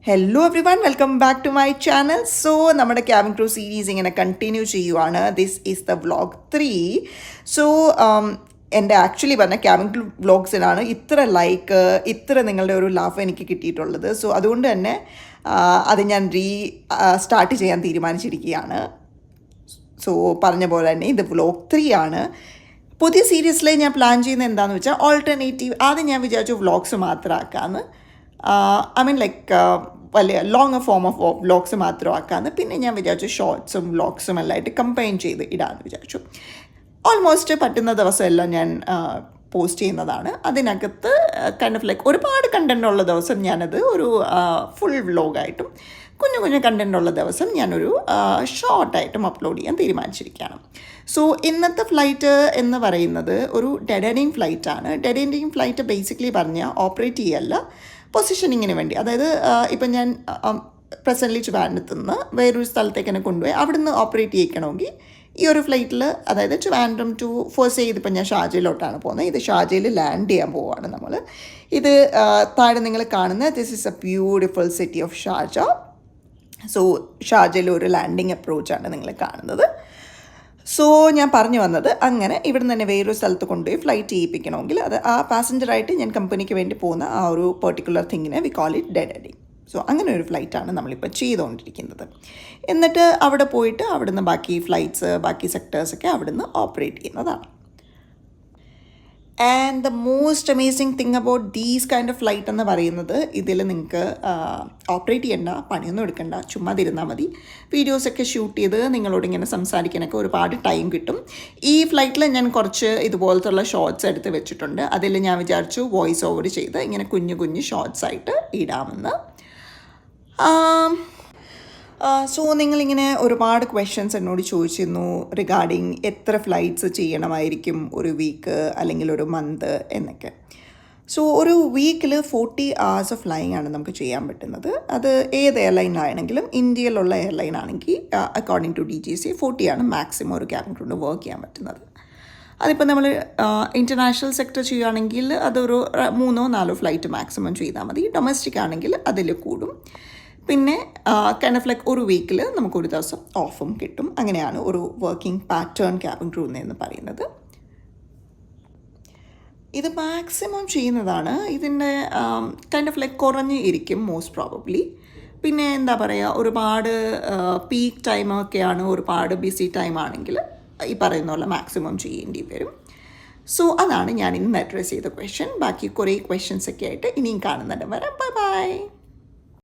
Hello everyone, welcome back to my channel. So നമ്മുടെ cabin crew series ഇങ്ങനെ continue ചെയ്യുവാണ്. This is the vlog 3. So എൻ്റെ actually പറഞ്ഞ cabin crew വ്ളോഗ്സിനാണ് ഇത്ര ഇത്ര നിങ്ങളുടെ ഒരു ലവ് എനിക്ക് കിട്ടിയിട്ടുള്ളത്. സോ അതുകൊണ്ട് തന്നെ അത് ഞാൻ സ്റ്റാർട്ട് ചെയ്യാൻ തീരുമാനിച്ചിരിക്കുകയാണ്. സോ പറഞ്ഞ പോലെ തന്നെ ഇത് വ്ളോഗ് 3 ആണ്. പുതിയ സീരീസിൽ ഞാൻ പ്ലാൻ ചെയ്യുന്നത് എന്താണെന്ന് വെച്ചാൽ ഓൾട്ടർനേറ്റീവ്. ആദ്യം ഞാൻ വിചാരിച്ചു വ്ളോഗ്സ് മാത്രമാക്കാമെന്ന്. ഐ മീൻ വലിയ ലോങ് ഫോം ഓഫ് വ്ളോഗ്സ് മാത്രമാക്കാമെന്ന്. പിന്നെ ഞാൻ വിചാരിച്ചു ഷോർട്സും വ്ളോഗ്സും എല്ലാമായിട്ട് കമ്പൈൻ ചെയ്ത് ഇടാമെന്ന് വിചാരിച്ചു. ഓൾമോസ്റ്റ് പറ്റുന്ന ദിവസമെല്ലാം ഞാൻ പോസ്റ്റ് ചെയ്യുന്നതാണ്. അതിനകത്ത് ഒരുപാട് കണ്ടൻ്റ് ഉള്ള ദിവസം ഞാനത് ഒരു ഫുൾ വ്ളോഗായിട്ടും കുഞ്ഞു കണ്ടൻ്റ് ഉള്ള ദിവസം ഞാനൊരു ഷോർട്ടായിട്ടും അപ്ലോഡ് ചെയ്യാൻ തീരുമാനിച്ചിരിക്കുകയാണ്. സോ ഇന്നത്തെ ഫ്ലൈറ്റ് എന്ന് പറയുന്നത് ഒരു ഡെഡ് എൻഡിങ് ഫ്ലൈറ്റാണ്. ഡെഡ് എൻഡിങ് ഫ്ലൈറ്റ് ബേസിക്കലി പറഞ്ഞാൽ ഓപ്പറേറ്റ് ചെയ്യല്ല, പൊസിഷനിങ്ങിന് വേണ്ടി. അതായത് ഇപ്പം ഞാൻ പ്രസൻ്റ്ലി ട്രിവാൻഡ്രത്ത് നിന്ന് വേറൊരു സ്ഥലത്തേക്ക് തന്നെ കൊണ്ടുപോയി അവിടുന്ന് ഓപ്പറേറ്റ് ചെയ്യിക്കണമെങ്കിൽ ഈ ഒരു ഫ്ലൈറ്റിൽ, അതായത് ട്രിവാൻഡ്രം ടു ഫസ്റ്റ് ഇതിപ്പോൾ ഞാൻ ഷാർജയിലോട്ടാണ് പോകുന്നത്. ഇത് ഷാർജയിൽ ലാൻഡ് ചെയ്യാൻ പോവുകയാണ് നമ്മൾ. ഇത് താഴെ നിങ്ങൾ കാണുന്നത് this is A beautiful city of Sharjah. So ഷാർജയിൽ ഒരു ലാൻഡിങ് അപ്രോച്ചാണ് നിങ്ങൾ കാണുന്നത്. സോ ഞാൻ പറഞ്ഞു വന്നത്, അങ്ങനെ ഇവിടെ നിന്ന് തന്നെ വേറൊരു സ്ഥലത്ത് കൊണ്ടുപോയി ഫ്ലൈറ്റ് ചെയ്യിപ്പിക്കണമെങ്കിൽ അത് ആ പാസഞ്ചറായിട്ട് ഞാൻ കമ്പനിക്ക് വേണ്ടി പോകുന്ന ആ ഒരു പെർട്ടിക്കുലർ തിങ്ങിനെ we call it dead ending. So അങ്ങനെ ഒരു ഫ്ലൈറ്റാണ് നമ്മളിപ്പോൾ ചെയ്തുകൊണ്ടിരിക്കുന്നത്. എന്നിട്ട് അവിടെ പോയിട്ട് അവിടുന്ന് ബാക്കി ഫ്ലൈറ്റ്സ്, ബാക്കി സെക്ടേഴ്സൊക്കെ അവിടുന്ന് ഓപ്പറേറ്റ് ചെയ്യുന്നതാണ്. And the most amazing thing about these kind of flight എന്ന് പറയുന്നത്, ഇതിൽ നിങ്ങൾക്ക് ഓപ്പറേറ്റ് ചെയ്യേണ്ട, പണിയൊന്നും എടുക്കണ്ട, ചുമ്മാ തിരുന്നാൽ മതി. വീഡിയോസൊക്കെ ഷൂട്ട് ചെയ്ത് നിങ്ങളോട് ഇങ്ങനെ സംസാരിക്കാനൊക്കെ ഒരുപാട് ടൈം കിട്ടും. ഈ ഫ്ലൈറ്റിൽ ഞാൻ കുറച്ച് ഇതുപോലത്തുള്ള ഷോർട്സ് എടുത്ത് വെച്ചിട്ടുണ്ട്. അതിൽ ഞാൻ വിചാരിച്ചു വോയിസ് ഓവർ ചെയ്ത് ഇങ്ങനെ കുഞ്ഞു ഷോർട്സ് ആയിട്ട് ഇടാമെന്ന്. സോ നിങ്ങളിങ്ങനെ ഒരുപാട് ക്വസ്റ്റ്യൻസ് എന്നോട് ചോദിച്ചിരുന്നു റിഗാർഡിങ് എത്ര ഫ്ലൈറ്റ്സ് ചെയ്യണമായിരിക്കും ഒരു വീക്ക് അല്ലെങ്കിൽ ഒരു മന്ത് എന്നൊക്കെ. സോ ഒരു വീക്കിൽ 40 hours ഓഫ് ഫ്ലൈയിങ് ആണ് നമുക്ക് ചെയ്യാൻ പറ്റുന്നത്. അത് ഏത് എയർലൈനാണെങ്കിലും, ഇന്ത്യയിലുള്ള എയർലൈൻ ആണെങ്കിൽ അക്കോർഡിംഗ് ടു DGC 40 ആണ് മാക്സിമം ഒരു ക്യാബിൻ ക്രൂവിന് വർക്ക് ചെയ്യാൻ പറ്റുന്നത്. അതിപ്പോൾ നമ്മൾ ഇൻ്റർനാഷണൽ സെക്ടർ ചെയ്യുകയാണെങ്കിൽ അതൊരു 3-4 ഫ്ലൈറ്റ് മാക്സിമം ചെയ്താൽ മതി. ഡൊമസ്റ്റിക് ആണെങ്കിൽ അതിൽ കൂടും. പിന്നെ ഒരു വീക്കിൽ നമുക്കൊരു ദിവസം ഓഫും കിട്ടും. അങ്ങനെയാണ് ഒരു വർക്കിംഗ് പാറ്റേൺ ക്യാബിൻ ക്രൂന്ന് പറയുന്നത്. ഇത് മാക്സിമം ചെയ്യുന്നതാണ്. ഇതിൻ്റെ കുറഞ്ഞ് ഇരിക്കും മോസ്റ്റ് പ്രോബബ്ലി. പിന്നെ എന്താ പറയുക, ഒരുപാട് പീക്ക് ടൈമൊക്കെയാണ്, ഒരുപാട് ബിസി ടൈം ആണെങ്കിൽ ഈ പറയുന്ന പോലെ മാക്സിമം ചെയ്യേണ്ടി വരും. സോ അതാണ് ഞാൻ ഇന്ന് അഡ്രസ്സ് ചെയ്ത ക്വസ്റ്റ്യൻ. ബാക്കി കുറേ ക്വസ്റ്റ്യൻസൊക്കെ ആയിട്ട് ഇനിയും കാണുന്നുണ്ട്. വരാം. ബൈ.